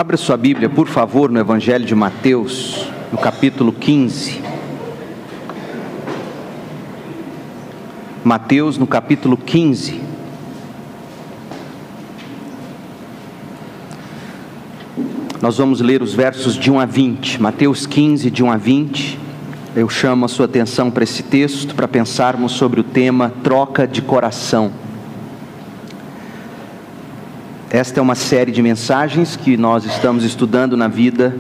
Abra sua Bíblia, por favor, no Evangelho de Mateus, no capítulo 15. Mateus, no capítulo 15. Nós vamos ler os versos de 1 a 20. Mateus 15, de 1 a 20. Eu chamo a sua atenção para esse texto, para pensarmos sobre o tema troca de coração. Esta é uma série de mensagens que nós estamos estudando na vida,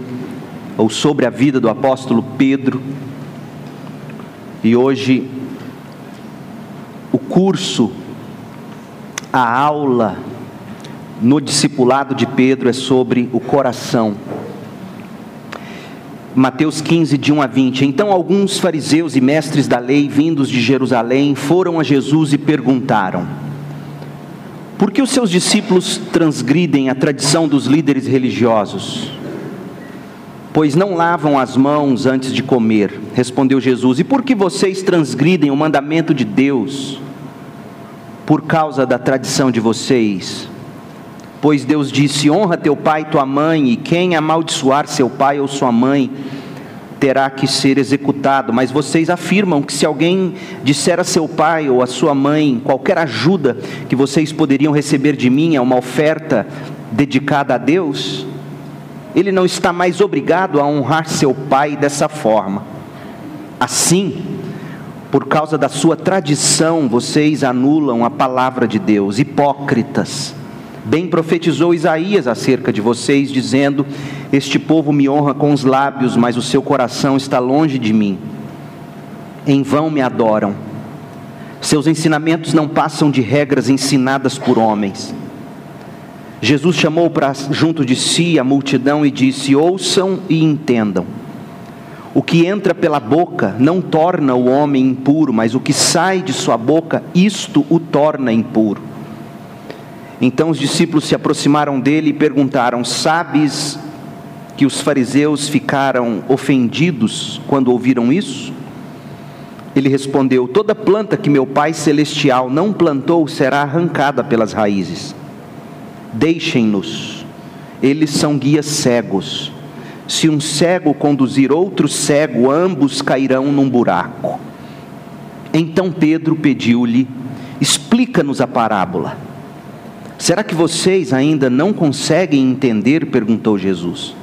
ou sobre a vida do apóstolo Pedro. E hoje, o curso, a aula no discipulado de Pedro é sobre o coração. Mateus 15, de 1 a 20. Então alguns fariseus e mestres da lei, vindos de Jerusalém, foram a Jesus e perguntaram: por que os seus discípulos transgridem a tradição dos líderes religiosos? Pois não lavam as mãos antes de comer. Respondeu Jesus: e por que vocês transgridem o mandamento de Deus? Por causa da tradição de vocês. Pois Deus disse: honra teu pai e tua mãe, e quem amaldiçoar seu pai ou sua mãe terá que ser executado. Mas vocês afirmam que se alguém disser a seu pai ou a sua mãe: qualquer ajuda que vocês poderiam receber de mim é uma oferta dedicada a Deus, ele não está mais obrigado a honrar seu pai dessa forma. Assim, por causa da sua tradição, vocês anulam a palavra de Deus. Hipócritas! Bem profetizou Isaías acerca de vocês, dizendo: este povo me honra com os lábios, mas o seu coração está longe de mim. Em vão me adoram. Seus ensinamentos não passam de regras ensinadas por homens. Jesus chamou para junto de si a multidão e disse: ouçam e entendam. O que entra pela boca não torna o homem impuro, mas o que sai de sua boca, isto o torna impuro. Então os discípulos se aproximaram dele e perguntaram: sabes que os fariseus ficaram ofendidos quando ouviram isso? Ele respondeu: toda planta que meu Pai Celestial não plantou será arrancada pelas raízes. Deixem-nos, eles são guias cegos. Se um cego conduzir outro cego, ambos cairão num buraco. Então Pedro pediu-lhe: explica-nos a parábola. Será que vocês ainda não conseguem entender? Perguntou Jesus.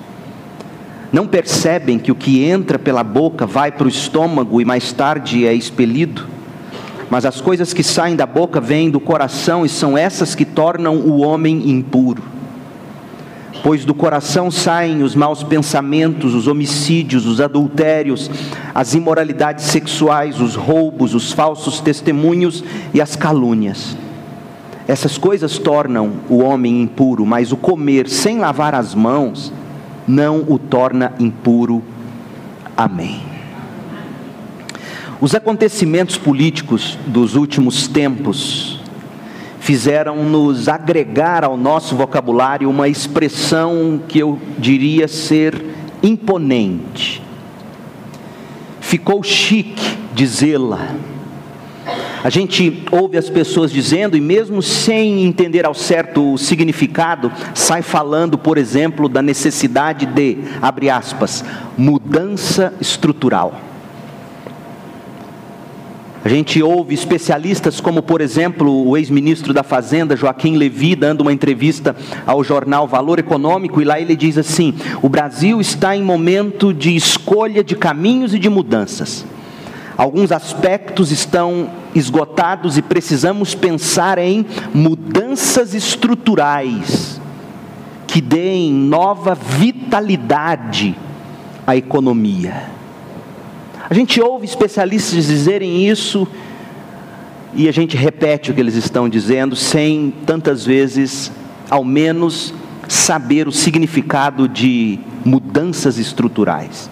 Não percebem que o que entra pela boca vai para o estômago e mais tarde é expelido? Mas as coisas que saem da boca vêm do coração e são essas que tornam o homem impuro. Pois do coração saem os maus pensamentos, os homicídios, os adultérios, as imoralidades sexuais, os roubos, os falsos testemunhos e as calúnias. Essas coisas tornam o homem impuro, mas o comer sem lavar as mãos não o torna impuro. Amém. Os acontecimentos políticos dos últimos tempos fizeram-nos agregar ao nosso vocabulário uma expressão que eu diria ser imponente. Ficou chique dizê-la. A gente ouve as pessoas dizendo, e mesmo sem entender ao certo o significado, sai falando, por exemplo, da necessidade de, abre aspas, mudança estrutural. A gente ouve especialistas como, por exemplo, o ex-ministro da Fazenda, Joaquim Levy, dando uma entrevista ao jornal Valor Econômico, e lá ele diz assim: o Brasil está em momento de escolha de caminhos e de mudanças. Alguns aspectos estão esgotados e precisamos pensar em mudanças estruturais que deem nova vitalidade à economia. A gente ouve especialistas dizerem isso e a gente repete o que eles estão dizendo sem tantas vezes, ao menos, saber o significado de mudanças estruturais.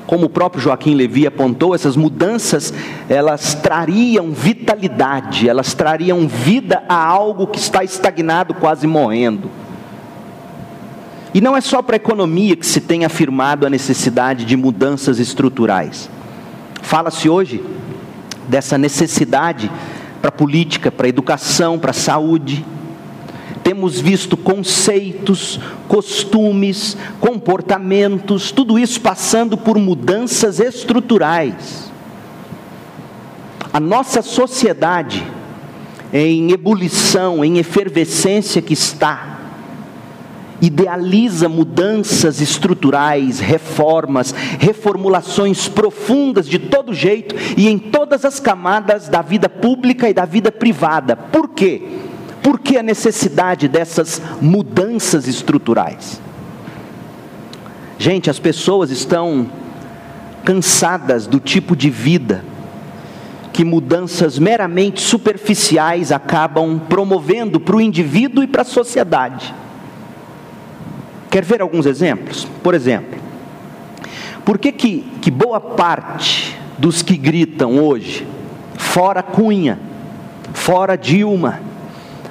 Como o próprio Joaquim Levy apontou, essas mudanças, elas trariam vitalidade, elas trariam vida a algo que está estagnado, quase morrendo. E não é só para a economia que se tem afirmado a necessidade de mudanças estruturais. Fala-se hoje dessa necessidade para a política, para a educação, para a saúde. temos visto conceitos, costumes, comportamentos, tudo isso passando por mudanças estruturais. A nossa sociedade, em ebulição, em efervescência que está, idealiza mudanças estruturais, reformas, reformulações profundas de todo jeito e em todas as camadas da vida pública e da vida privada. Por quê? Por que a necessidade dessas mudanças estruturais? Gente, as pessoas estão cansadas do tipo de vida que mudanças meramente superficiais acabam promovendo para o indivíduo e para a sociedade. Quer ver alguns exemplos? Por exemplo, por que boa parte dos que gritam hoje, fora Cunha, fora Dilma,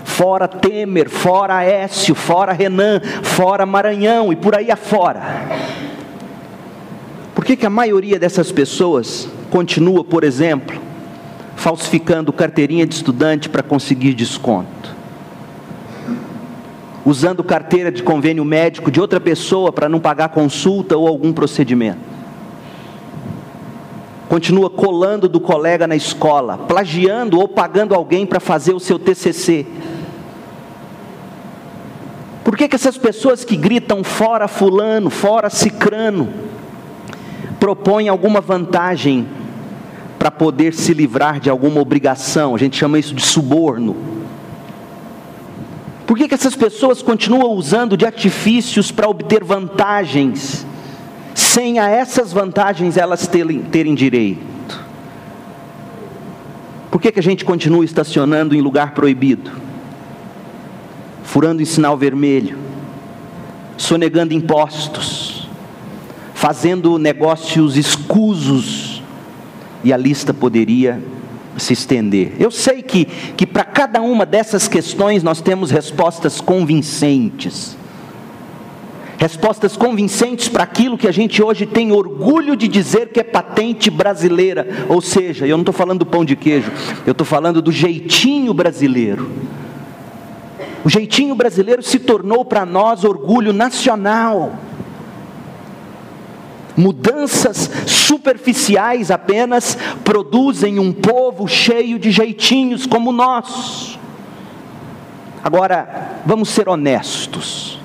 fora Temer, fora Aécio, fora Renan, fora Maranhão e por aí afora, por que a maioria dessas pessoas continua, por exemplo, falsificando carteirinha de estudante para conseguir desconto? Usando carteira de convênio médico de outra pessoa para não pagar consulta ou algum procedimento. Continua colando do colega na escola, plagiando ou pagando alguém para fazer o seu TCC. Por que essas pessoas que gritam fora fulano, fora cicrano, propõem alguma vantagem para poder se livrar de alguma obrigação? A gente chama isso de suborno. Por que essas pessoas continuam usando de artifícios para obter vantagens, sem a essas vantagens elas terem direito? Por que a gente continua estacionando em lugar proibido, furando em sinal vermelho, sonegando impostos, fazendo negócios escusos, e a lista poderia se estender? Eu sei que para cada uma dessas questões nós temos respostas convincentes. Respostas convincentes para aquilo que a gente hoje tem orgulho de dizer que é patente brasileira. Ou seja, eu não estou falando do pão de queijo, eu estou falando do jeitinho brasileiro. O jeitinho brasileiro se tornou para nós orgulho nacional. Mudanças superficiais apenas produzem um povo cheio de jeitinhos como nós. Agora, vamos ser honestos.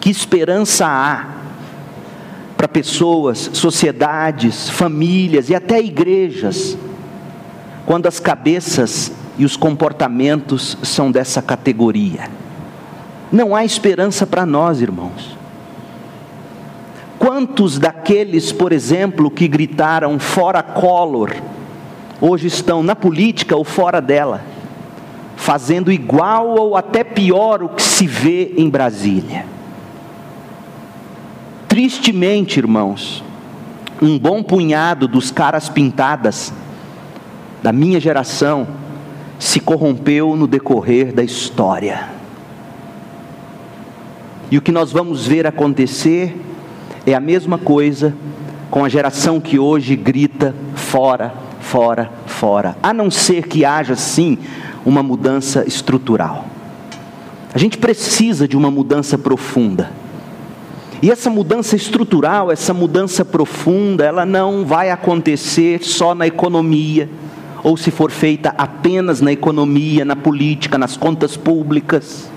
Que esperança há para pessoas, sociedades, famílias e até igrejas, quando as cabeças e os comportamentos são dessa categoria? Não há esperança para nós, irmãos. Quantos daqueles, por exemplo, que gritaram fora Collor, hoje estão na política ou fora dela, fazendo igual ou até pior o que se vê em Brasília? Tristemente, irmãos, um bom punhado dos caras pintadas da minha geração se corrompeu no decorrer da história. E o que nós vamos ver acontecer é a mesma coisa com a geração que hoje grita fora, fora, fora, a não ser que haja sim uma mudança estrutural. A gente precisa de uma mudança profunda, e essa mudança estrutural, essa mudança profunda, ela não vai acontecer só na economia, ou se for feita apenas na economia, na política, nas contas públicas.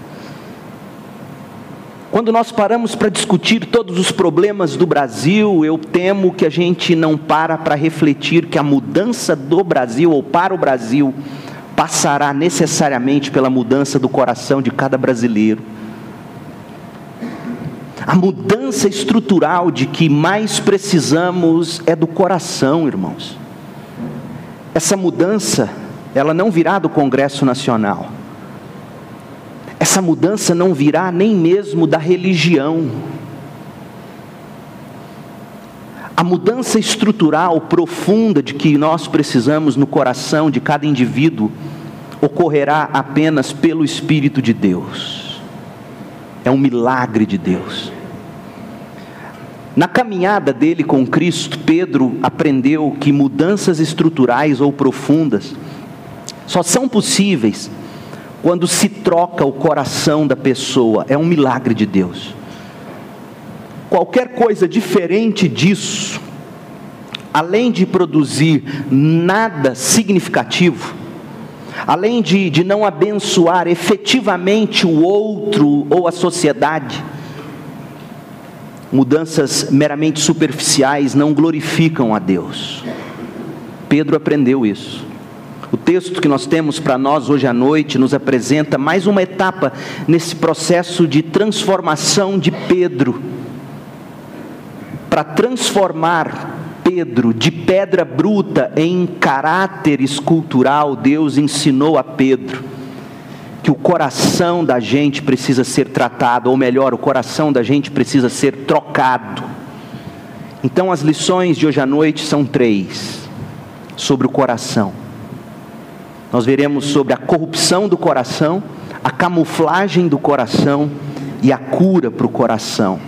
Quando nós paramos para discutir todos os problemas do Brasil, eu temo que a gente não para refletir que a mudança do Brasil, ou para o Brasil, passará necessariamente pela mudança do coração de cada brasileiro. A mudança estrutural de que mais precisamos é do coração, irmãos. Essa mudança, ela não virá do Congresso Nacional. Essa mudança não virá nem mesmo da religião. A mudança estrutural profunda de que nós precisamos no coração de cada indivíduo ocorrerá apenas pelo Espírito de Deus. É um milagre de Deus. Na caminhada dele com Cristo, Pedro aprendeu que mudanças estruturais ou profundas só são possíveis quando se troca o coração da pessoa, é um milagre de Deus. Qualquer coisa diferente disso, além de produzir nada significativo, além de não abençoar efetivamente o outro ou a sociedade, mudanças meramente superficiais não glorificam a Deus. Pedro aprendeu isso. O texto que nós temos para nós hoje à noite nos apresenta mais uma etapa nesse processo de transformação de Pedro. Para transformar Pedro de pedra bruta em caráter escultural, Deus ensinou a Pedro que o coração da gente precisa ser tratado, ou melhor, o coração da gente precisa ser trocado. Então as lições de hoje à noite são 3, sobre o coração. Nós veremos sobre a corrupção do coração, a camuflagem do coração e a cura para o coração.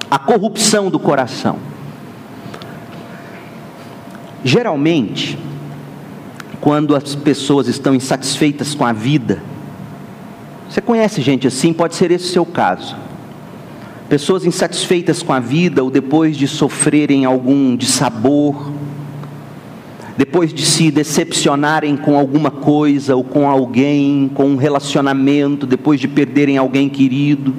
A corrupção do coração. Geralmente, quando as pessoas estão insatisfeitas com a vida, você conhece gente assim, pode ser esse o seu caso. Pessoas insatisfeitas com a vida, ou depois de sofrerem algum dissabor, depois de se decepcionarem com alguma coisa, ou com alguém, com um relacionamento, depois de perderem alguém querido,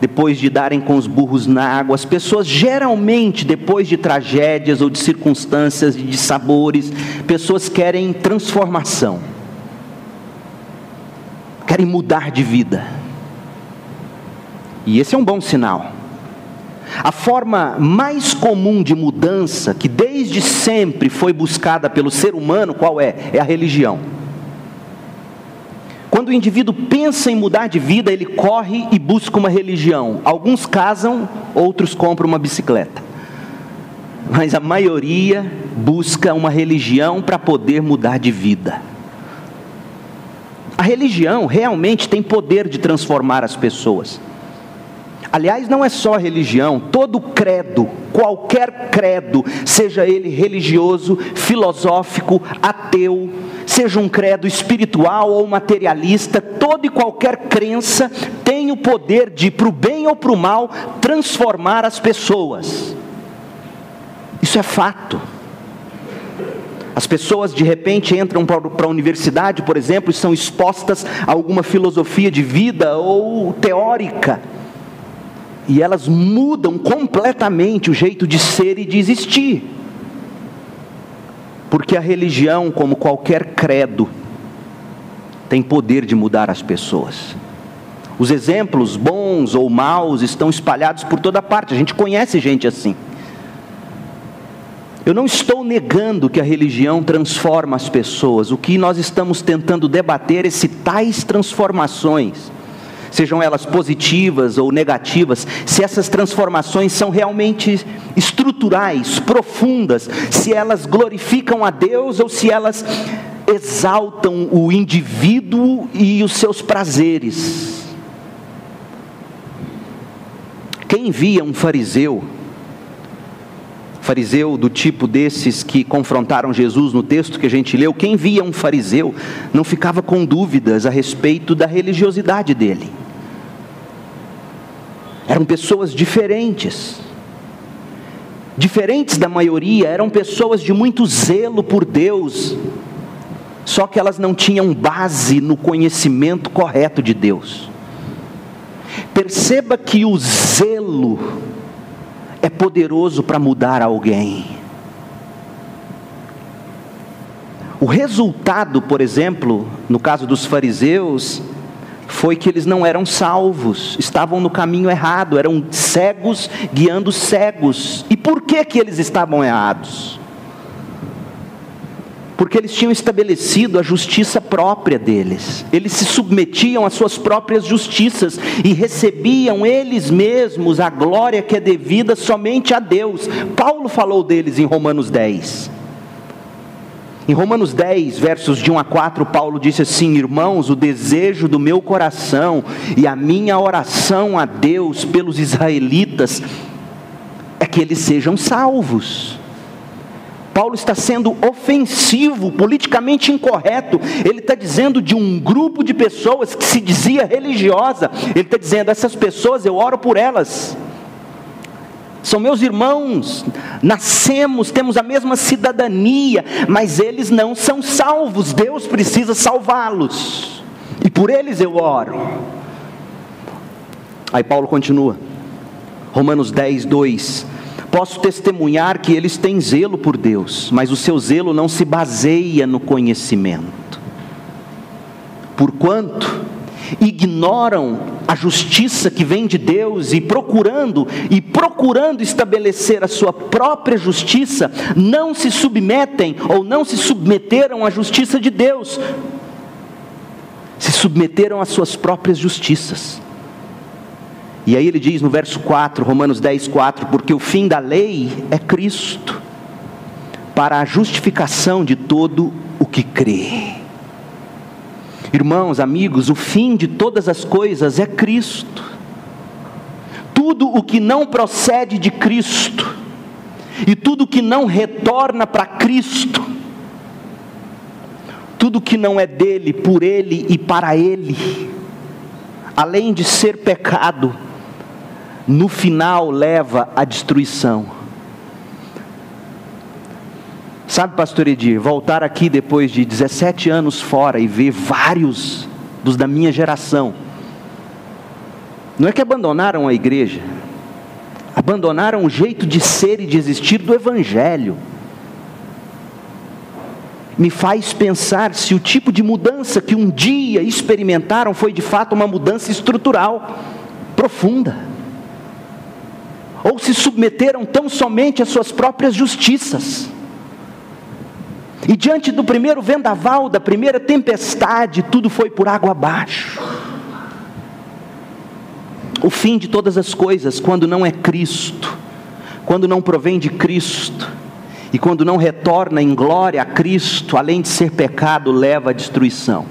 depois de darem com os burros na água, as pessoas geralmente, depois de tragédias ou de circunstâncias, de dissabores, pessoas querem transformação, querem mudar de vida, e esse é um bom sinal. A forma mais comum de mudança, que desde sempre foi buscada pelo ser humano, qual é? É a religião. Quando o indivíduo pensa em mudar de vida, ele corre e busca uma religião. Alguns casam, outros compram uma bicicleta. Mas a maioria busca uma religião para poder mudar de vida. A religião realmente tem poder de transformar as pessoas. Aliás, não é só a religião, todo credo, qualquer credo, seja ele religioso, filosófico, ateu, seja um credo espiritual ou materialista, toda e qualquer crença tem o poder de, para o bem ou para o mal, transformar as pessoas. Isso é fato. As pessoas de repente entram para a universidade, por exemplo, e são expostas a alguma filosofia de vida ou teórica, e elas mudam completamente o jeito de ser e de existir. Porque a religião, como qualquer credo, tem poder de mudar as pessoas. Os exemplos bons ou maus estão espalhados por toda parte. A gente conhece gente assim. Eu não estou negando que a religião transforma as pessoas. O que nós estamos tentando debater é se tais transformações, sejam elas positivas ou negativas, se essas transformações são realmente estruturais, profundas, se elas glorificam a Deus ou se elas exaltam o indivíduo e os seus prazeres. Quem via um fariseu do tipo desses que confrontaram Jesus no texto que a gente leu, quem via um fariseu não ficava com dúvidas a respeito da religiosidade dele. Eram pessoas diferentes da maioria, eram pessoas de muito zelo por Deus, só que elas não tinham base no conhecimento correto de Deus. Perceba que o zelo é poderoso para mudar alguém. O resultado, por exemplo, no caso dos fariseus, foi que eles não eram salvos, estavam no caminho errado, eram cegos guiando cegos. E por que eles estavam errados? Porque eles tinham estabelecido a justiça própria deles. Eles se submetiam às suas próprias justiças e recebiam eles mesmos a glória que é devida somente a Deus. Paulo falou deles em Romanos 10. Em Romanos 10, versos de 1 a 4, Paulo disse assim: irmãos, o desejo do meu coração e a minha oração a Deus pelos israelitas é que eles sejam salvos. Paulo está sendo ofensivo, politicamente incorreto. Ele está dizendo de um grupo de pessoas que se dizia religiosa. Ele está dizendo, essas pessoas eu oro por elas. São meus irmãos, nascemos, temos a mesma cidadania, mas eles não são salvos. Deus precisa salvá-los. E por eles eu oro. Aí Paulo continua. Romanos 10, 2. Posso testemunhar que eles têm zelo por Deus, mas o seu zelo não se baseia no conhecimento. Porquanto ignoram a justiça que vem de Deus e procurando estabelecer a sua própria justiça, não se submetem ou não se submeteram à justiça de Deus, se submeteram às suas próprias justiças. E aí ele diz no verso 4, Romanos 10, 4, porque o fim da lei é Cristo, para a justificação de todo o que crê. Irmãos, amigos, o fim de todas as coisas é Cristo. Tudo o que não procede de Cristo, e tudo o que não retorna para Cristo, tudo que não é dele, por ele e para ele, além de ser pecado, no final leva à destruição. Sabe, pastor Edir, voltar aqui depois de 17 anos fora e ver vários dos da minha geração, não é que abandonaram a igreja, abandonaram o jeito de ser e de existir do evangelho. Me faz pensar se o tipo de mudança que um dia experimentaram foi de fato uma mudança estrutural, profunda, ou se submeteram tão somente às suas próprias justiças. E diante do primeiro vendaval, da primeira tempestade, tudo foi por água abaixo. O fim de todas as coisas, quando não é Cristo, quando não provém de Cristo, e quando não retorna em glória a Cristo, além de ser pecado, leva à destruição.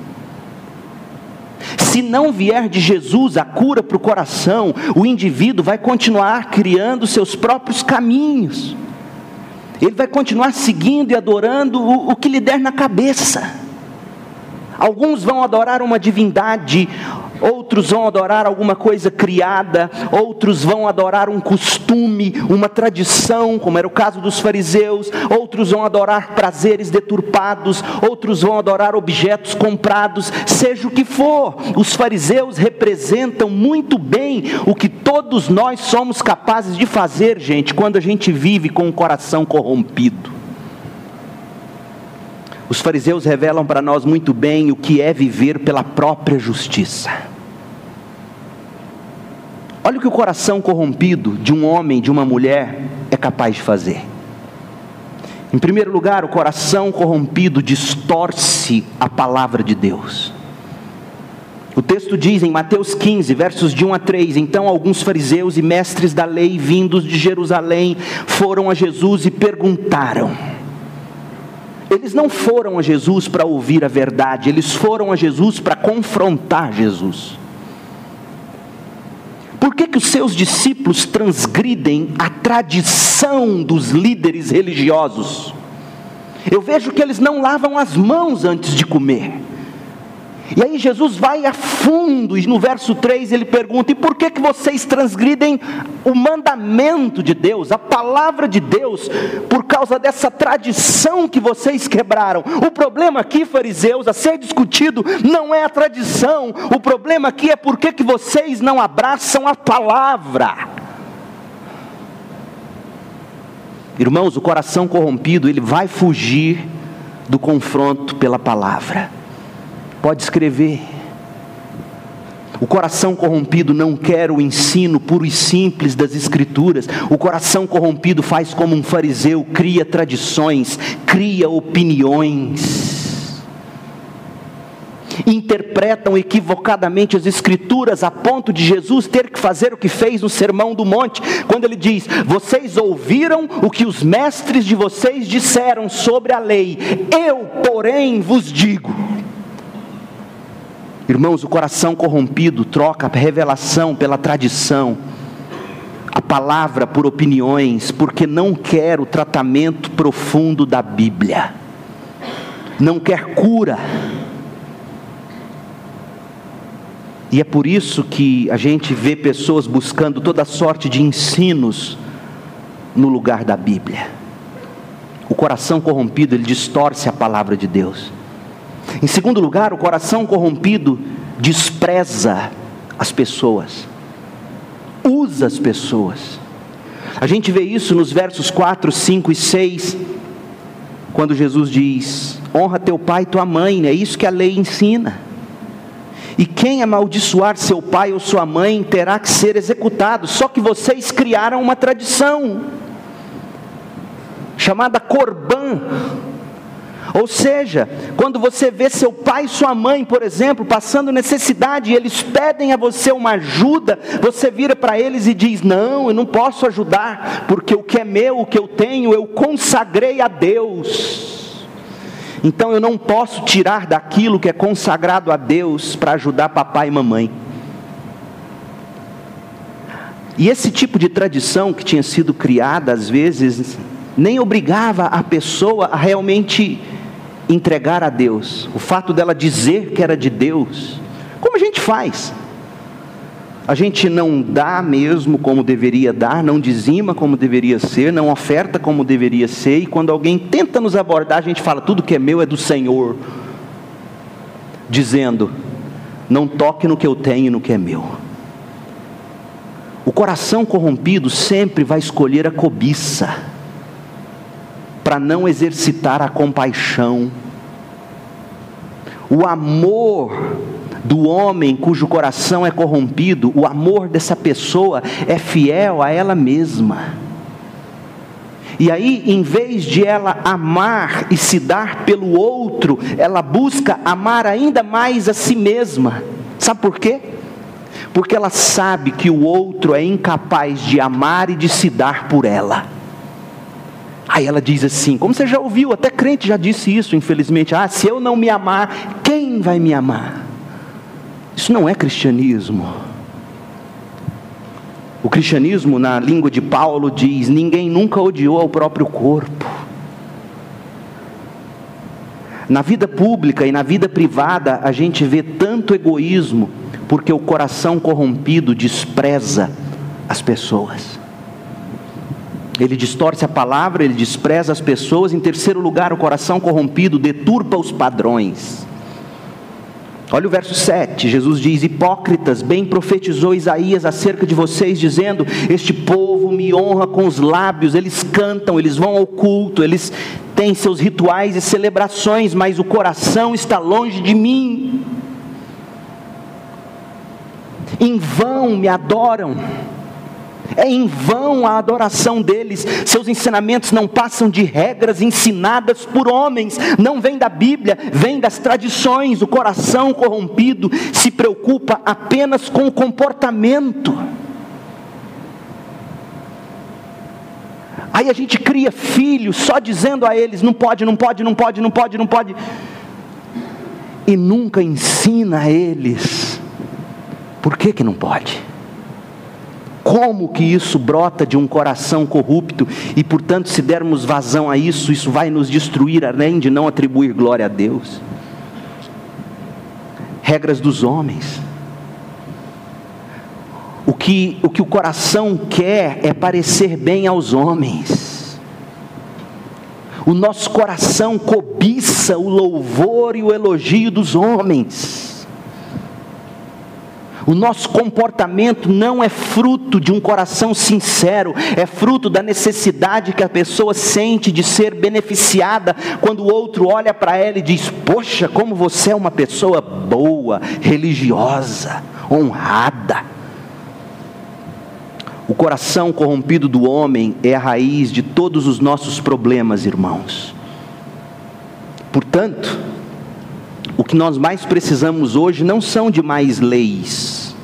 Se não vier de Jesus a cura para o coração, o indivíduo vai continuar criando seus próprios caminhos. Ele vai continuar seguindo e adorando o que lhe der na cabeça. Alguns vão adorar uma divindade, outros vão adorar alguma coisa criada, outros vão adorar um costume, uma tradição, como era o caso dos fariseus, outros vão adorar prazeres deturpados, outros vão adorar objetos comprados, seja o que for. Os fariseus representam muito bem o que todos nós somos capazes de fazer, gente, quando a gente vive com o coração corrompido. Os fariseus revelam para nós muito bem o que é viver pela própria justiça. Olha o que o coração corrompido de um homem, de uma mulher, é capaz de fazer. Em primeiro lugar, o coração corrompido distorce a palavra de Deus. O texto diz em Mateus 15, versos de 1 a 3, então alguns fariseus e mestres da lei, vindos de Jerusalém, foram a Jesus e perguntaram. Eles não foram a Jesus para ouvir a verdade, eles foram a Jesus para confrontar Jesus. Por que os seus discípulos transgridem a tradição dos líderes religiosos? Eu vejo que eles não lavam as mãos antes de comer. E aí Jesus vai a fundo, e no verso 3 ele pergunta, e por que vocês transgridem o mandamento de Deus, a palavra de Deus, por causa dessa tradição que vocês quebraram? O problema aqui, fariseus, a ser discutido, não é a tradição, o problema aqui é por que vocês não abraçam a palavra. Irmãos, o coração corrompido, ele vai fugir do confronto pela palavra. Pode escrever. O coração corrompido não quer o ensino puro e simples das Escrituras. O coração corrompido faz como um fariseu, cria tradições, cria opiniões. Interpretam equivocadamente as Escrituras a ponto de Jesus ter que fazer o que fez no Sermão do Monte, quando ele diz, vocês ouviram o que os mestres de vocês disseram sobre a lei, eu porém vos digo. Irmãos, o coração corrompido troca a revelação pela tradição. a palavra por opiniões, porque não quer o tratamento profundo da Bíblia, não quer cura. E é por isso que a gente vê pessoas buscando toda sorte de ensinos no lugar da Bíblia. O coração corrompido, ele distorce a palavra de Deus. Em segundo lugar, o coração corrompido despreza as pessoas, usa as pessoas. A gente vê isso nos versos 4, 5 e 6, quando Jesus diz: honra teu pai e tua mãe. É isso que a lei ensina. E quem amaldiçoar seu pai ou sua mãe terá que ser executado. Só que vocês criaram uma tradição chamada Corban. Ou seja, quando você vê seu pai e sua mãe, por exemplo, passando necessidade, e eles pedem a você uma ajuda, você vira para eles e diz: não, eu não posso ajudar, porque o que é meu, o que eu tenho, eu consagrei a Deus. Então eu não posso tirar daquilo que é consagrado a Deus para ajudar papai e mamãe. E esse tipo de tradição que tinha sido criada, às vezes, nem obrigava a pessoa a realmente entregar a Deus. O fato dela dizer que era de Deus, como a gente faz? A gente não dá mesmo como deveria dar, não dizima como deveria ser, não oferta como deveria ser, e quando alguém tenta nos abordar, a gente fala: tudo que é meu é do Senhor, dizendo: não toque no que eu tenho e no que é meu. O coração corrompido sempre vai escolher a cobiça, para não exercitar a compaixão. O amor do homem cujo coração é corrompido, o amor dessa pessoa é fiel a ela mesma. E aí, em vez de ela amar e se dar pelo outro, ela busca amar ainda mais a si mesma. Sabe por quê? Porque ela sabe que o outro é incapaz de amar e de se dar por ela. Aí ela diz assim, como você já ouviu, até crente já disse isso, infelizmente: se eu não me amar, quem vai me amar? Isso não é cristianismo. O cristianismo, na língua de Paulo, diz: ninguém nunca odiou ao próprio corpo. Na vida pública e na vida privada, a gente vê tanto egoísmo, porque o coração corrompido despreza as pessoas. Ele distorce a palavra, ele despreza as pessoas. Em terceiro lugar, o coração corrompido deturpa os padrões. Olha o verso 7, Jesus diz: hipócritas, bem profetizou Isaías acerca de vocês, dizendo: este povo me honra com os lábios, eles cantam, eles vão ao culto, eles têm seus rituais e celebrações, mas o coração está longe de mim. Em vão me adoram. É em vão a adoração deles. Seus ensinamentos não passam de regras ensinadas por homens. Não vem da Bíblia, vem das tradições. O coração corrompido se preocupa apenas com o comportamento. Aí a gente cria filhos só dizendo a eles: não pode, não pode, não pode, não pode, não pode. E nunca ensina a eles por que não pode. Como que isso brota de um coração corrupto? E portanto, se dermos vazão a isso, isso vai nos destruir, além de não atribuir glória a Deus. Regras dos homens. O que o coração quer é parecer bem aos homens. O nosso coração cobiça o louvor e o elogio dos homens. O nosso comportamento não é fruto de um coração sincero, é fruto da necessidade que a pessoa sente de ser beneficiada, quando o outro olha para ela e diz: poxa, como você é uma pessoa boa, religiosa, honrada. O coração corrompido do homem é a raiz de todos os nossos problemas, irmãos. Portanto, o que nós mais precisamos hoje não são de mais leis.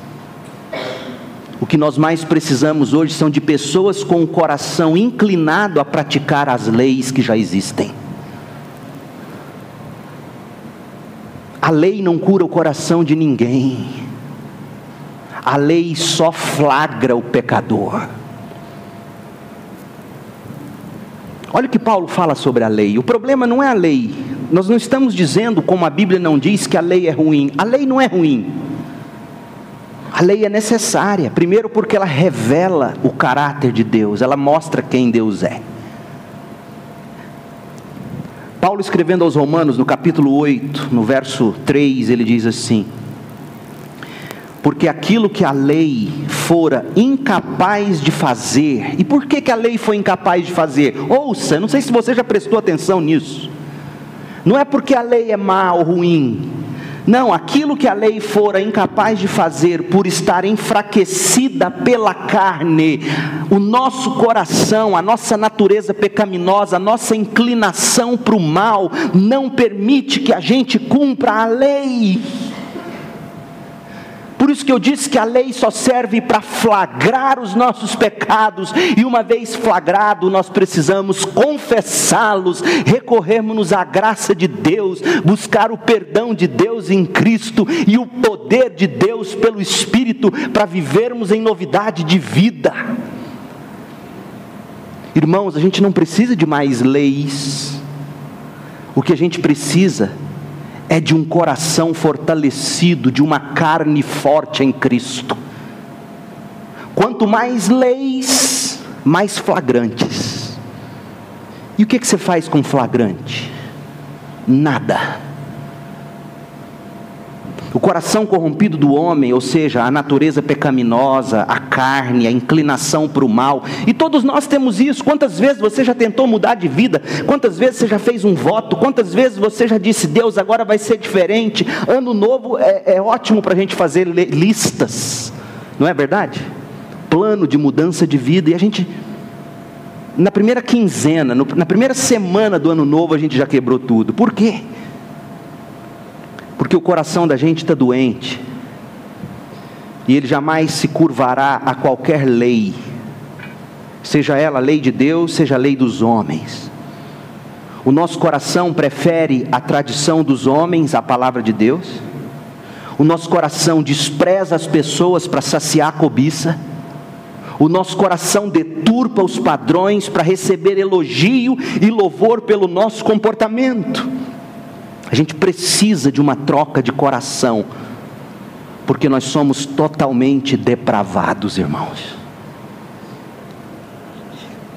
O que nós mais precisamos hoje são de pessoas com o coração inclinado a praticar as leis que já existem. A lei não cura o coração de ninguém. A lei só flagra o pecador. Olha o que Paulo fala sobre a lei. O problema não é a lei. Nós não estamos dizendo, como a Bíblia não diz, que a lei é ruim. A lei não é ruim. A lei é necessária. Primeiro porque ela revela o caráter de Deus. Ela mostra quem Deus é. Paulo, escrevendo aos Romanos, no capítulo 8, no verso 3, ele diz assim: porque aquilo que a lei fora incapaz de fazer. E por que a lei foi incapaz de fazer? Ouça, não sei se você já prestou atenção nisso. Não é porque a lei é má ou ruim. Não, aquilo que a lei fora incapaz de fazer, por estar enfraquecida pela carne, o nosso coração, a nossa natureza pecaminosa, a nossa inclinação para o mal, não permite que a gente cumpra a lei. Por isso que eu disse que a lei só serve para flagrar os nossos pecados, e uma vez flagrado, nós precisamos confessá-los, recorrermos à graça de Deus, buscar o perdão de Deus em Cristo, e o poder de Deus pelo Espírito, para vivermos em novidade de vida. Irmãos, a gente não precisa de mais leis. O que a gente precisa é de um coração fortalecido, de uma carne forte em Cristo. Quanto mais leis, mais flagrantes. E o que você faz com flagrante? Nada. O coração corrompido do homem, ou seja, a natureza pecaminosa, a carne, a inclinação para o mal, e todos nós temos isso. Quantas vezes você já tentou mudar de vida? Quantas vezes você já fez um voto? Quantas vezes você já disse: Deus, agora vai ser diferente? Ano novo é ótimo para a gente fazer listas, não é verdade? Plano de mudança de vida, e a gente, na primeira quinzena, na primeira semana do ano novo, a gente já quebrou tudo. Por quê? Porque o coração da gente está doente, e ele jamais se curvará a qualquer lei, seja ela a lei de Deus, seja a lei dos homens. O nosso coração prefere a tradição dos homens à palavra de Deus. O nosso coração despreza as pessoas para saciar a cobiça. O nosso coração deturpa os padrões para receber elogio e louvor pelo nosso comportamento. A gente precisa de uma troca de coração, porque nós somos totalmente depravados, irmãos.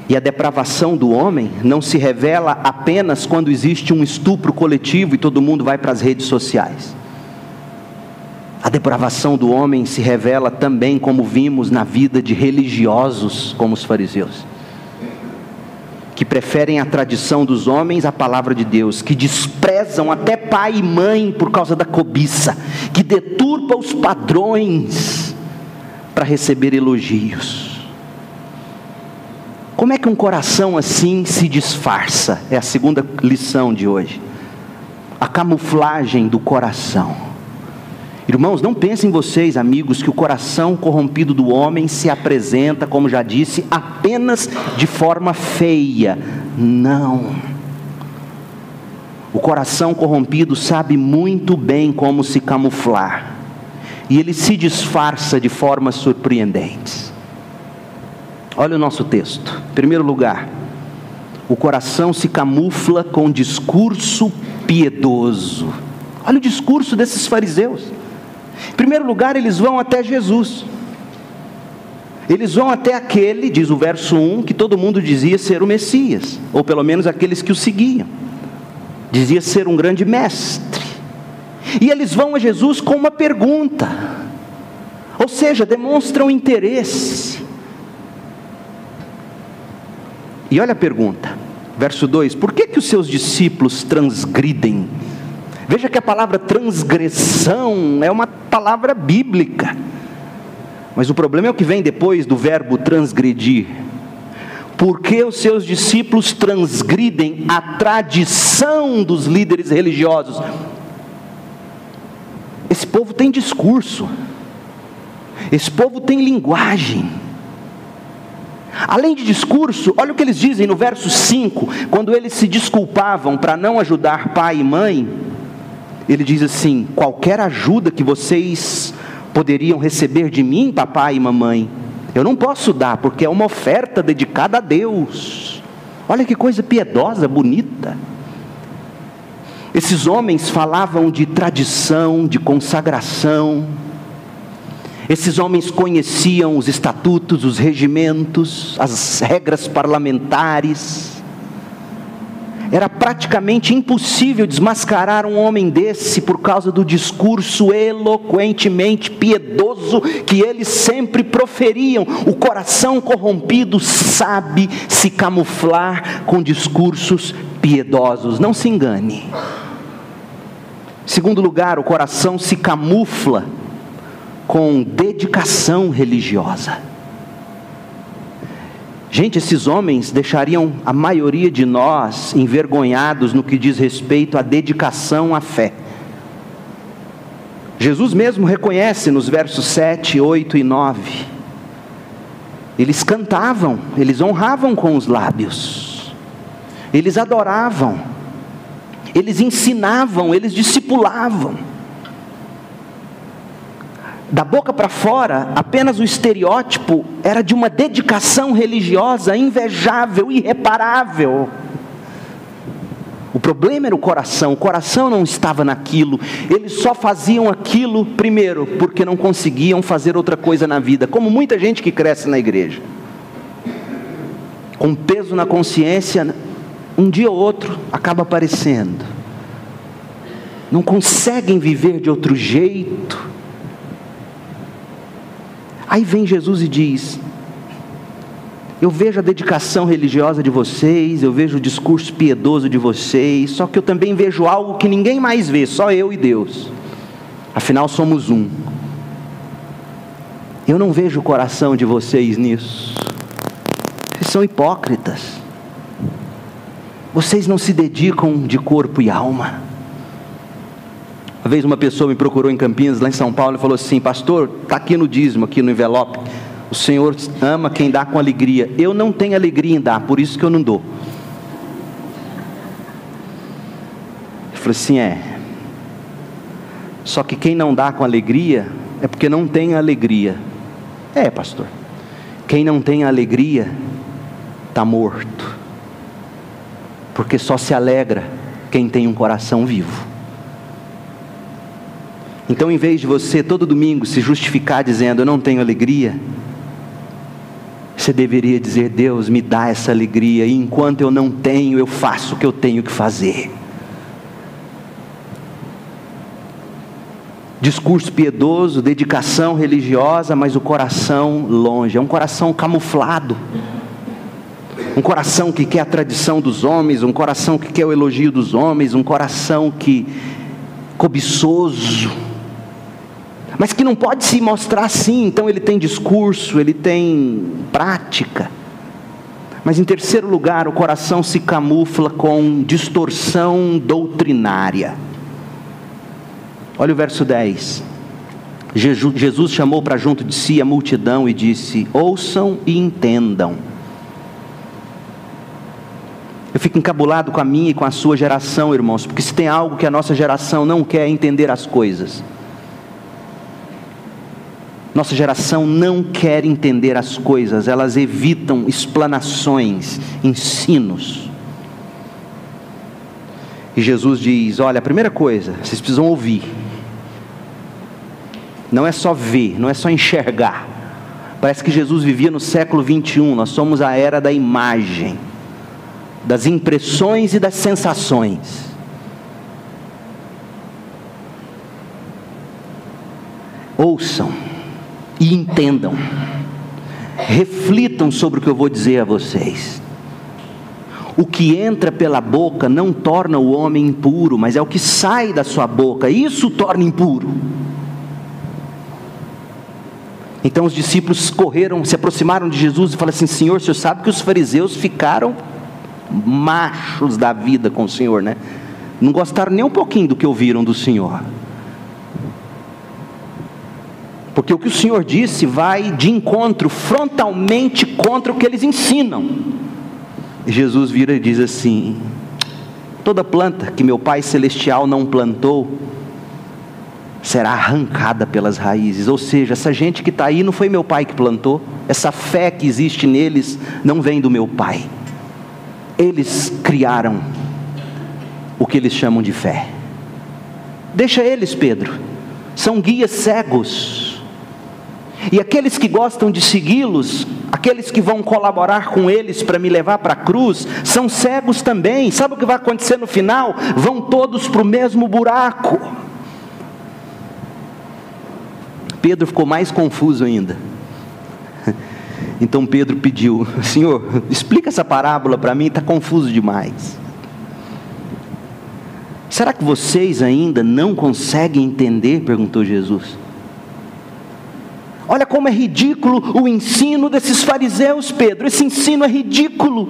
E a depravação do homem não se revela apenas quando existe um estupro coletivo e todo mundo vai para as redes sociais. A depravação do homem se revela também, como vimos, na vida de religiosos como os fariseus, que preferem a tradição dos homens à palavra de Deus, que desprezam até pai e mãe por causa da cobiça, que deturpa os padrões para receber elogios. Como é que um coração assim se disfarça? É a segunda lição de hoje. A camuflagem do coração. Irmãos, não pensem vocês, amigos, que o coração corrompido do homem se apresenta, como já disse, apenas de forma feia. Não. O coração corrompido sabe muito bem como se camuflar, e ele se disfarça de formas surpreendentes. Olha o nosso texto. Em primeiro lugar, o coração se camufla com discurso piedoso. Olha o discurso desses fariseus. Em primeiro lugar, eles vão até Jesus. Eles vão até aquele, diz o verso 1, que todo mundo dizia ser o Messias, ou pelo menos aqueles que o seguiam. Dizia ser um grande mestre. E eles vão a Jesus com uma pergunta, ou seja, demonstram interesse. E olha a pergunta, verso 2: por que os seus discípulos transgridem? Veja que a palavra transgressão é uma palavra bíblica, mas o problema é o que vem depois do verbo transgredir. Por que os seus discípulos transgridem a tradição dos líderes religiosos? Esse povo tem discurso, esse povo tem linguagem. Além de discurso, olha o que eles dizem no verso 5, quando eles se desculpavam para não ajudar pai e mãe. Ele diz assim: qualquer ajuda que vocês poderiam receber de mim, papai e mamãe, eu não posso dar, porque é uma oferta dedicada a Deus. Olha que coisa piedosa, bonita. Esses homens falavam de tradição, de consagração. Esses homens conheciam os estatutos, os regimentos, as regras parlamentares. Era praticamente impossível desmascarar um homem desse por causa do discurso eloquentemente piedoso que eles sempre proferiam. O coração corrompido sabe se camuflar com discursos piedosos. Não se engane. Segundo lugar, o coração se camufla com dedicação religiosa. Gente, esses homens deixariam a maioria de nós envergonhados no que diz respeito à dedicação à fé. Jesus mesmo reconhece nos versos 7, 8 e 9. Eles cantavam, eles honravam com os lábios, eles adoravam, eles ensinavam, eles discipulavam. Da boca para fora, apenas o estereótipo era de uma dedicação religiosa invejável, irreparável. O problema era o coração não estava naquilo. Eles só faziam aquilo, primeiro, porque não conseguiam fazer outra coisa na vida, como muita gente que cresce na igreja, com peso na consciência, um dia ou outro acaba aparecendo. Não conseguem viver de outro jeito. Aí vem Jesus e diz: eu vejo a dedicação religiosa de vocês, eu vejo o discurso piedoso de vocês, só que eu também vejo algo que ninguém mais vê, só eu e Deus. Afinal somos um. Eu não vejo o coração de vocês nisso. Vocês são hipócritas. Vocês não se dedicam de corpo e alma. Uma vez uma pessoa me procurou em Campinas, lá em São Paulo, e falou assim: pastor, está aqui no dízimo, aqui no envelope, o Senhor ama quem dá com alegria. Eu não tenho alegria em dar, por isso que eu não dou. Eu falei assim: só que quem não dá com alegria é porque não tem alegria. Pastor, quem não tem alegria está morto, porque só se alegra quem tem um coração vivo. Então, em vez de você todo domingo se justificar dizendo eu não tenho alegria, você deveria dizer: Deus, me dá essa alegria, e enquanto eu não tenho, eu faço o que eu tenho que fazer. Discurso piedoso, dedicação religiosa, mas o coração longe. É um coração camuflado, um coração que quer a tradição dos homens, um coração que quer o elogio dos homens, um coração que cobiçoso, mas que não pode se mostrar assim. Então ele tem discurso, ele tem prática. Mas em terceiro lugar, o coração se camufla com distorção doutrinária. Olha o verso 10. Jesus chamou para junto de si a multidão e disse: ouçam e entendam. Eu fico encabulado com a minha e com a sua geração, irmãos, porque se tem algo que a nossa geração não quer é entender as coisas. Nossa geração não quer entender as coisas, elas evitam explanações, ensinos. E Jesus diz: olha, a primeira coisa, vocês precisam ouvir. Não é só ver, não é só enxergar. Parece que Jesus vivia no século 21, nós somos a era da imagem, das impressões e das sensações. Ouçam e entendam, reflitam sobre o que eu vou dizer a vocês. O que entra pela boca não torna o homem impuro, mas é o que sai da sua boca, isso o torna impuro. Então os discípulos correram, se aproximaram de Jesus e falaram assim: Senhor, o Senhor sabe que os fariseus ficaram machos da vida com o Senhor, né? Não gostaram nem um pouquinho do que ouviram do Senhor, porque o que o Senhor disse vai de encontro, frontalmente contra o que eles ensinam. E Jesus vira e diz assim: toda planta que meu Pai Celestial não plantou será arrancada pelas raízes. Ou seja, essa gente que está aí não foi meu Pai que plantou, essa fé que existe neles não vem do meu Pai. Eles criaram o que eles chamam de fé. Deixa eles, Pedro, são guias cegos. E aqueles que gostam de segui-los, aqueles que vão colaborar com eles para me levar para a cruz, são cegos também. Sabe o que vai acontecer no final? Vão todos para o mesmo buraco. Pedro ficou mais confuso ainda. Então Pedro pediu: Senhor, explica essa parábola para mim, está confuso demais. Será que vocês ainda não conseguem entender? Perguntou Jesus. Olha como é ridículo o ensino desses fariseus, Pedro. Esse ensino é ridículo,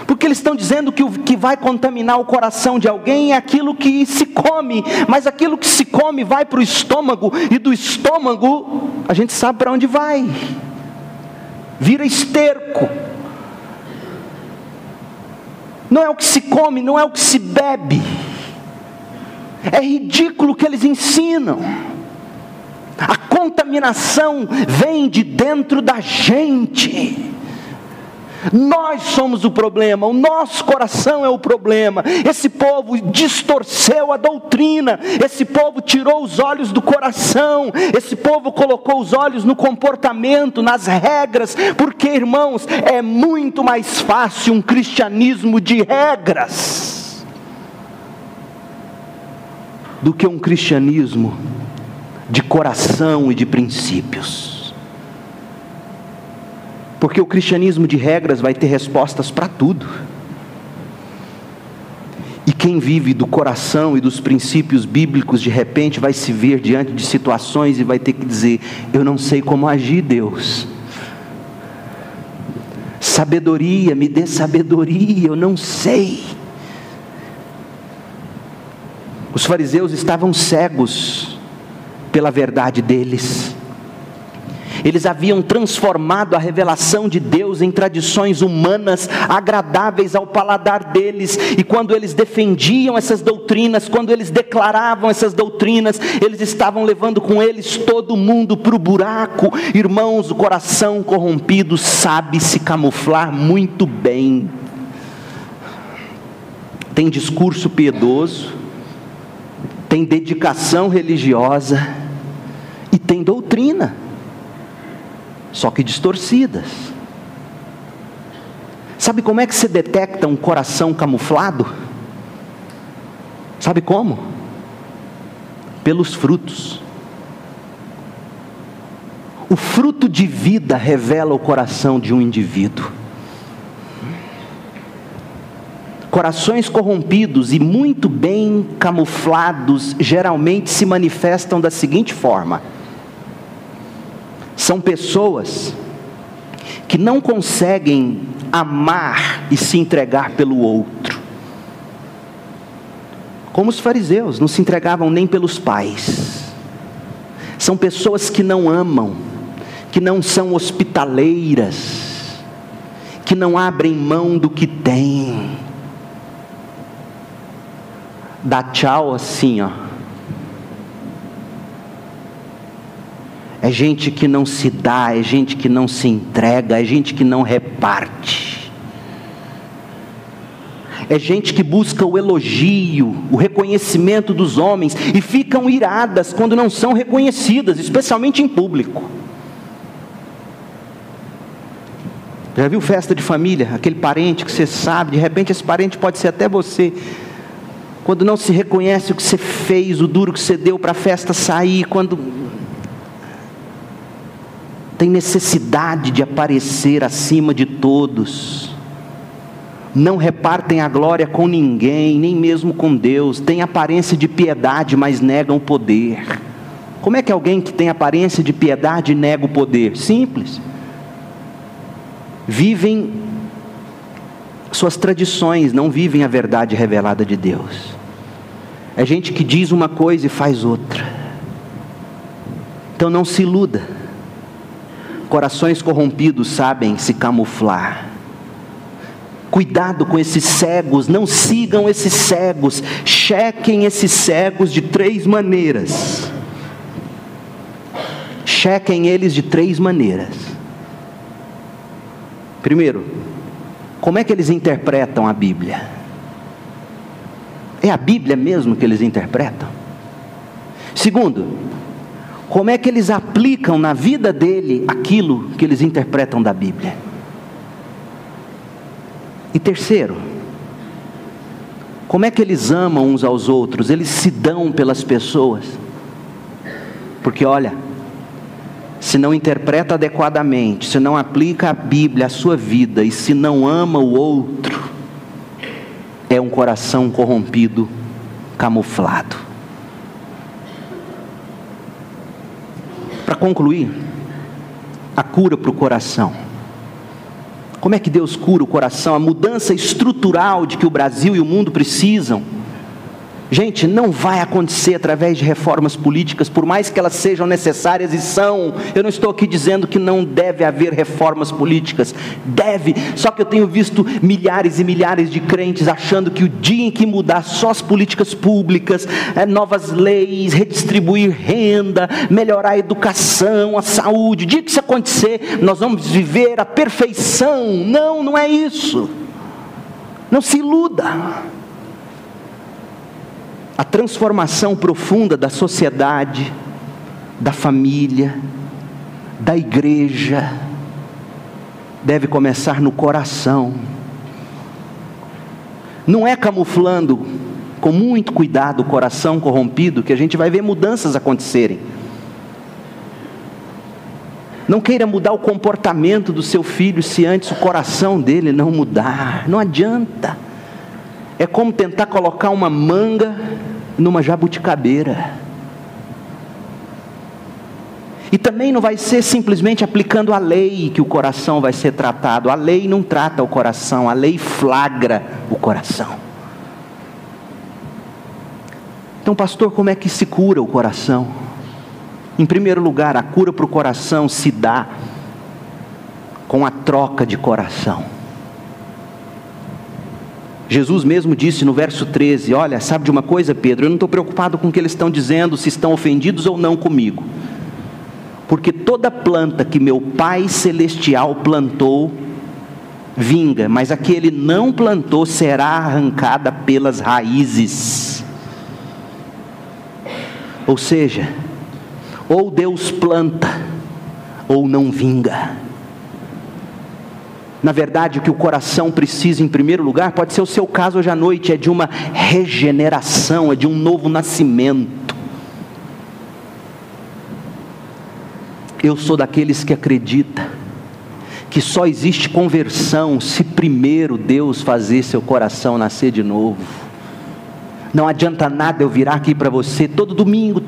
porque eles estão dizendo que o que vai contaminar o coração de alguém é aquilo que se come, mas aquilo que se come vai para o estômago, e do estômago a gente sabe para onde vai, vira esterco. Não é o que se come, não é o que se bebe. É ridículo o que eles ensinam. A contaminação vem de dentro da gente. Nós somos o problema, o nosso coração é o problema. Esse povo distorceu a doutrina, esse povo tirou os olhos do coração, esse povo colocou os olhos no comportamento, nas regras, porque, irmãos, é muito mais fácil um cristianismo de regras do que um cristianismo de coração e de princípios. Porque o cristianismo de regras vai ter respostas para tudo. E quem vive do coração e dos princípios bíblicos, de repente vai se ver diante de situações e vai ter que dizer: eu não sei como agir, Deus. Sabedoria, me dê sabedoria, eu não sei. Os fariseus estavam cegos pela verdade deles. Eles haviam transformado a revelação de Deus em tradições humanas, agradáveis ao paladar deles, e quando eles defendiam essas doutrinas, quando eles declaravam essas doutrinas, eles estavam levando com eles todo mundo para o buraco. Irmãos, o coração corrompido sabe se camuflar muito bem. Tem discurso piedoso, tem dedicação religiosa e tem doutrina, só que distorcidas. Sabe como é que você detecta um coração camuflado? Sabe como? Pelos frutos. O fruto de vida revela o coração de um indivíduo. Corações corrompidos e muito bem camuflados geralmente se manifestam da seguinte forma: são pessoas que não conseguem amar e se entregar pelo outro, como os fariseus não se entregavam nem pelos pais. São pessoas que não amam, que não são hospitaleiras, que não abrem mão do que têm. Dá tchau assim, ó. É gente que não se dá, é gente que não se entrega, é gente que não reparte. É gente que busca o elogio, o reconhecimento dos homens, e ficam iradas quando não são reconhecidas, especialmente em público. Já viu festa de família? Aquele parente que você sabe, de repente esse parente pode ser até você. Quando não se reconhece o que você fez, o duro que você deu para a festa sair, quando tem necessidade de aparecer acima de todos, não repartem a glória com ninguém, nem mesmo com Deus, tem aparência de piedade, mas negam o poder. Como é que alguém que tem aparência de piedade nega o poder? Simples. Vivem suas tradições, não vivem a verdade revelada de Deus. É gente que diz uma coisa e faz outra. Então não se iluda. Corações corrompidos sabem se camuflar. Cuidado com esses cegos, não sigam esses cegos. Chequem esses cegos de 3 maneiras. Chequem eles de 3 maneiras. Primeiro, como é que eles interpretam a Bíblia? É a Bíblia mesmo que eles interpretam? Segundo, como é que eles aplicam na vida dele aquilo que eles interpretam da Bíblia? E terceiro, como é que eles amam uns aos outros? Eles se dão pelas pessoas? Porque olha, se não interpreta adequadamente, se não aplica a Bíblia à sua vida, e se não ama o outro, é um coração corrompido, camuflado. Para concluir, a cura para o coração. Como é que Deus cura o coração? A mudança estrutural de que o Brasil e o mundo precisam. Gente, não vai acontecer através de reformas políticas, por mais que elas sejam necessárias e são. Eu não estou aqui dizendo que não deve haver reformas políticas. Deve, só que eu tenho visto milhares e milhares de crentes achando que o dia em que mudar só as políticas públicas, novas leis, redistribuir renda, melhorar a educação, a saúde, o dia que isso acontecer, nós vamos viver a perfeição. Não, não é isso. Não se iluda. A transformação profunda da sociedade, da família, da igreja, deve começar no coração. Não é camuflando com muito cuidado o coração corrompido que a gente vai ver mudanças acontecerem. Não queira mudar o comportamento do seu filho se antes o coração dele não mudar. Não adianta. É como tentar colocar uma manga numa jabuticabeira. E também não vai ser simplesmente aplicando a lei que o coração vai ser tratado. A lei não trata o coração, a lei flagra o coração. Então, pastor, como é que se cura o coração? Em primeiro lugar, a cura para o coração se dá com a troca de coração. Jesus mesmo disse no verso 13, olha, sabe de uma coisa, Pedro? Eu não estou preocupado com o que eles estão dizendo, se estão ofendidos ou não comigo. Porque toda planta que meu Pai Celestial plantou, vinga, mas a que Ele não plantou será arrancada pelas raízes. Ou seja, ou Deus planta, ou não vinga. Na verdade, o que o coração precisa em primeiro lugar, pode ser o seu caso hoje à noite, é de uma regeneração, é de um novo nascimento. Eu sou daqueles que acredita que só existe conversão se primeiro Deus fazer seu coração nascer de novo. Não adianta nada eu virar aqui para você todo domingo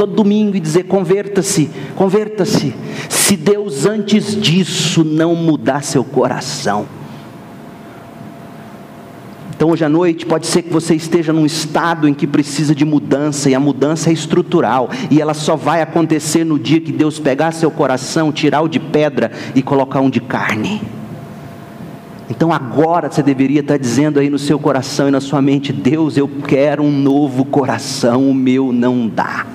e dizer converta-se, converta-se, se Deus antes disso não mudar seu coração. Então hoje à noite pode ser que você esteja num estado em que precisa de mudança, e a mudança é estrutural, e ela só vai acontecer no dia que Deus pegar seu coração, tirar o de pedra e colocar um de carne. Então agora você deveria estar dizendo aí no seu coração e na sua mente, Deus, eu quero um novo coração, o meu não dá.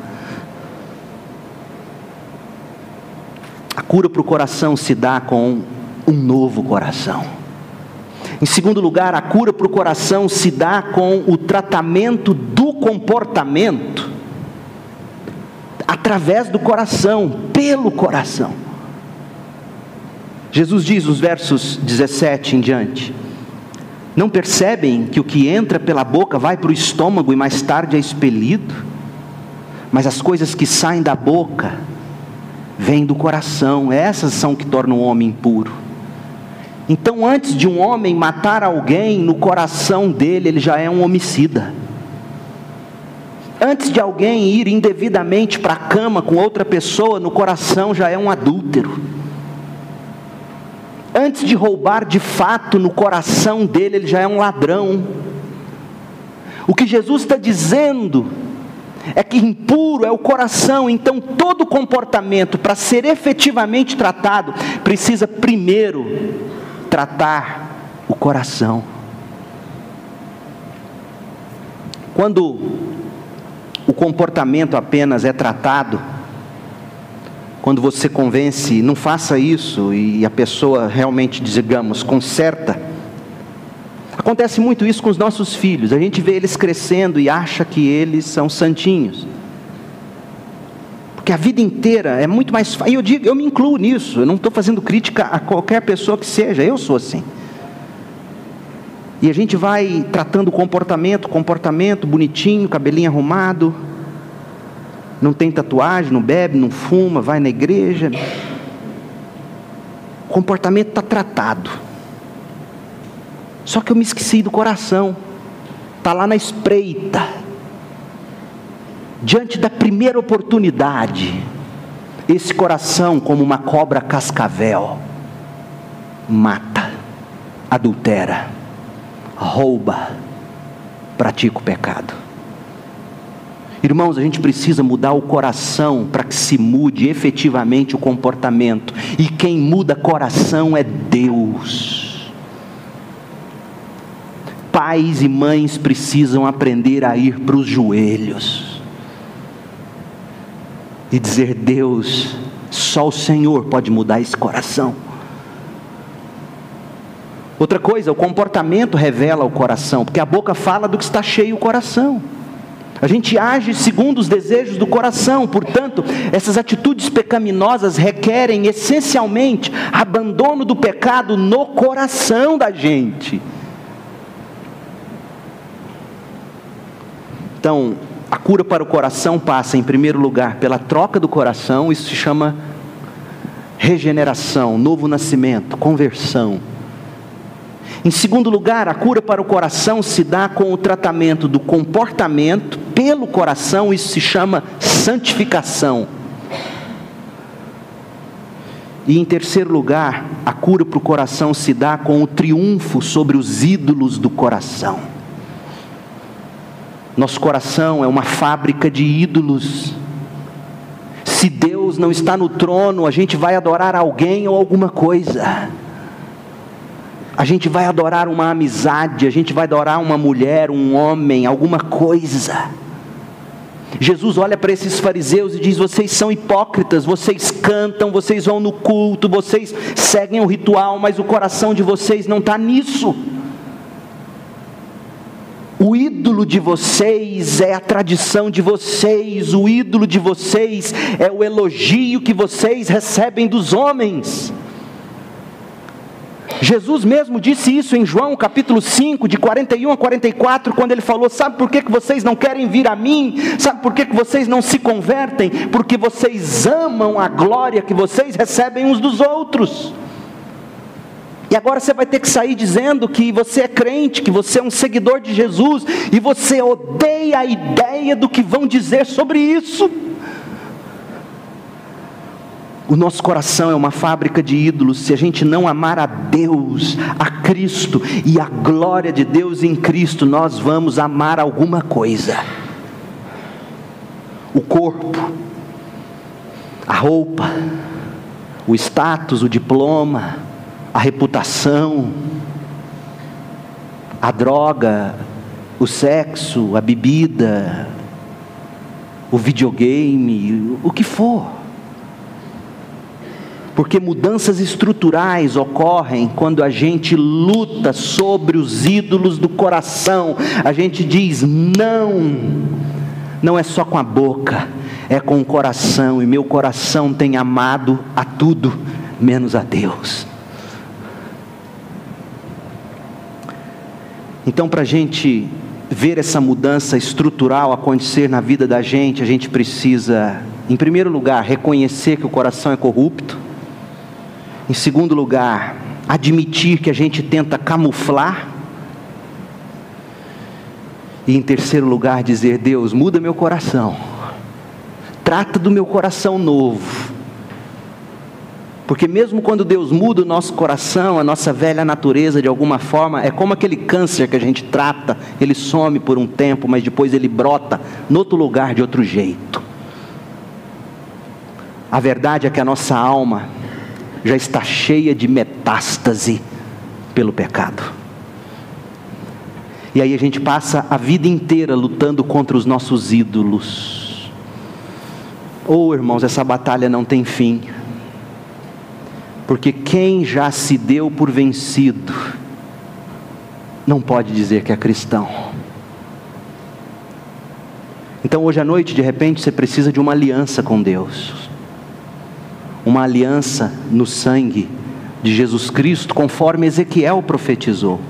A cura para o coração se dá com um novo coração. Em segundo lugar, a cura para o coração se dá com o tratamento do comportamento, através do coração, pelo coração. Jesus diz nos versos 17 em diante, não percebem que o que entra pela boca vai para o estômago e mais tarde é expelido? Mas as coisas que saem da boca, vêm do coração, essas são que tornam o homem impuro. Então antes de um homem matar alguém, no coração dele ele já é um homicida. Antes de alguém ir indevidamente para a cama com outra pessoa, no coração já é um adúltero. Antes de roubar de fato, no coração dele, ele já é um ladrão. O que Jesus está dizendo é que impuro é o coração. Então todo comportamento, para ser efetivamente tratado, precisa primeiro tratar o coração. Quando o comportamento apenas é tratado, quando você convence, não faça isso, e a pessoa realmente, digamos, conserta, Acontece muito isso com os nossos filhos. A gente vê eles crescendo e acha que eles são santinhos. Porque a vida inteira é muito mais fácil. Eu me incluo nisso. Eu não estou fazendo crítica a qualquer pessoa que seja. Eu sou assim. E a gente vai tratando o comportamento bonitinho, cabelinho arrumado. Não tem tatuagem, não bebe, não fuma, vai na igreja. O comportamento está tratado. Só que eu me esqueci do coração. Está lá na espreita. Diante da primeira oportunidade, esse coração, como uma cobra cascavel, mata, adultera, rouba, pratica o pecado. Irmãos, a gente precisa mudar o coração para que se mude efetivamente o comportamento. E quem muda coração é Deus. Pais e mães precisam aprender a ir para os joelhos e dizer: Deus, só o Senhor pode mudar esse coração. Outra coisa, o comportamento revela o coração, porque a boca fala do que está cheio o coração. A gente age segundo os desejos do coração. Portanto, essas atitudes pecaminosas requerem essencialmente abandono do pecado no coração da gente. Então, a cura para o coração passa, em primeiro lugar, pela troca do coração. Isso se chama regeneração, novo nascimento, conversão. Em segundo lugar, a cura para o coração se dá com o tratamento do comportamento pelo coração. Isso se chama santificação. E em terceiro lugar, a cura para o coração se dá com o triunfo sobre os ídolos do coração. Nosso coração é uma fábrica de ídolos. Se Deus não está no trono, a gente vai adorar alguém ou alguma coisa. A gente vai adorar uma amizade, a gente vai adorar uma mulher, um homem, alguma coisa. Jesus olha para esses fariseus e diz: vocês são hipócritas, vocês cantam, vocês vão no culto, vocês seguem o ritual, mas o coração de vocês não está nisso. O ídolo de vocês é a tradição de vocês, o ídolo de vocês é o elogio que vocês recebem dos homens. Jesus mesmo disse isso em João capítulo 5, de 41 a 44, quando ele falou: sabe por que vocês não querem vir a mim? Sabe por que vocês não se convertem? Porque vocês amam a glória que vocês recebem uns dos outros. E agora você vai ter que sair dizendo que você é crente, que você é um seguidor de Jesus, e você odeia a ideia do que vão dizer sobre isso. O nosso coração é uma fábrica de ídolos. Se a gente não amar a Deus, a Cristo e a glória de Deus em Cristo, nós vamos amar alguma coisa. O corpo, a roupa, o status, o diploma, a reputação, a droga, o sexo, a bebida, o videogame, o que for. Porque mudanças estruturais ocorrem quando a gente luta sobre os ídolos do coração. A gente diz: não é só com a boca, é com o coração. E meu coração tem amado a tudo, menos a Deus. Então, para a gente ver essa mudança estrutural acontecer na vida da gente, a gente precisa, em primeiro lugar, reconhecer que o coração é corrupto. Em segundo lugar, admitir que a gente tenta camuflar. E em terceiro lugar, dizer: Deus, muda meu coração. Trata do meu coração novo. Porque mesmo quando Deus muda o nosso coração, a nossa velha natureza de alguma forma, é como aquele câncer que a gente trata, ele some por um tempo, mas depois ele brota no outro lugar de outro jeito. A verdade é que a nossa alma já está cheia de metástase pelo pecado. E aí a gente passa a vida inteira lutando contra os nossos ídolos. Oh, irmãos, essa batalha não tem fim. Porque quem já se deu por vencido não pode dizer que é cristão. Então hoje à noite, de repente, você precisa de uma aliança com Deus. Uma aliança no sangue de Jesus Cristo, conforme Ezequiel profetizou.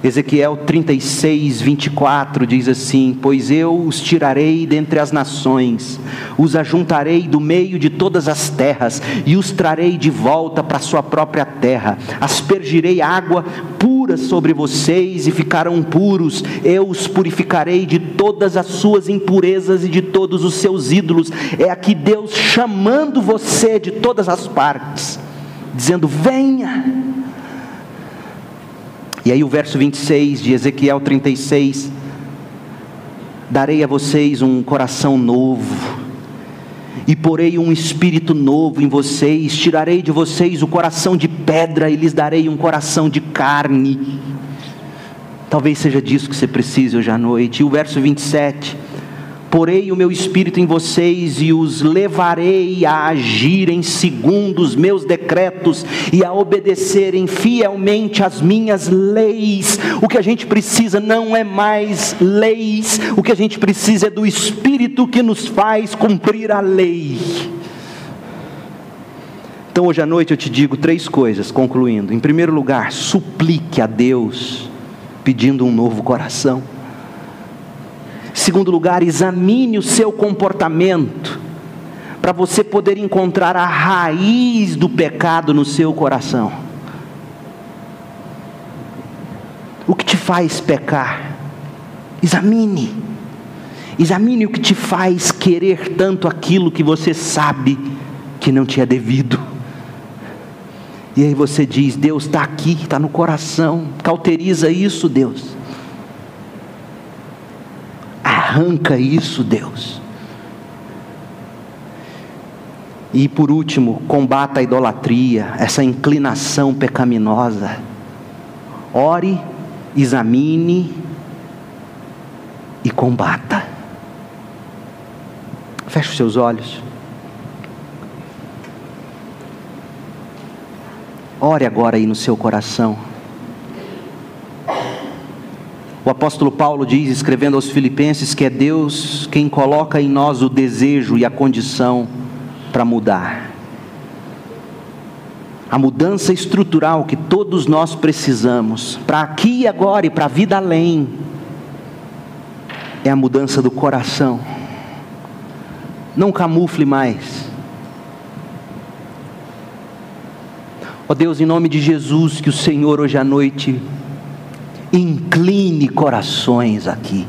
Ezequiel 36, 24 diz assim: pois eu os tirarei dentre as nações, os ajuntarei do meio de todas as terras, e os trarei de volta para a sua própria terra, aspergirei água pura sobre vocês e ficarão puros, eu os purificarei de todas as suas impurezas e de todos os seus ídolos. É aqui Deus chamando você de todas as partes, dizendo: venha. E aí o verso 26 de Ezequiel 36, darei a vocês um coração novo, e porei um espírito novo em vocês, tirarei de vocês o coração de pedra, e lhes darei um coração de carne. Talvez seja disso que você precise hoje à noite. E o verso 27, porei o meu espírito em vocês e os levarei a agirem segundo os meus decretos e a obedecerem fielmente às minhas leis. O que a gente precisa não é mais leis, o que a gente precisa é do Espírito que nos faz cumprir a lei. Então hoje à noite eu te digo 3 coisas, concluindo. Em primeiro lugar, suplique a Deus, pedindo um novo coração. Segundo lugar, examine o seu comportamento, para você poder encontrar a raiz do pecado no seu coração. O que te faz pecar? Examine o que te faz querer tanto aquilo que você sabe que não te é devido. E aí você diz: Deus está aqui, está no coração, cauteriza isso, Deus. Arranca isso, Deus. E por último, combata a idolatria, essa inclinação pecaminosa. Ore, examine e combata. Feche os seus olhos. Ore agora aí no seu coração. O apóstolo Paulo diz, escrevendo aos Filipenses, que é Deus quem coloca em nós o desejo e a condição para mudar. A mudança estrutural que todos nós precisamos, para aqui e agora e para a vida além, é a mudança do coração. Não camufle mais. Ó Deus, em nome de Jesus, que o Senhor hoje à noite incline corações aqui,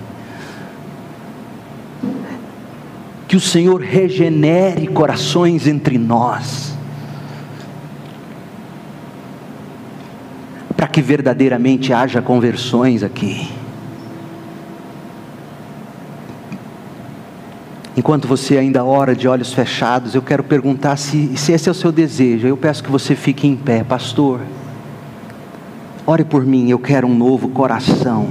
que o Senhor regenere corações entre nós, para que verdadeiramente haja conversões aqui. Enquanto você ainda ora de olhos fechados, eu quero perguntar se esse é o seu desejo. Eu peço que você fique em pé. Pastor, ore por mim, eu quero um novo coração.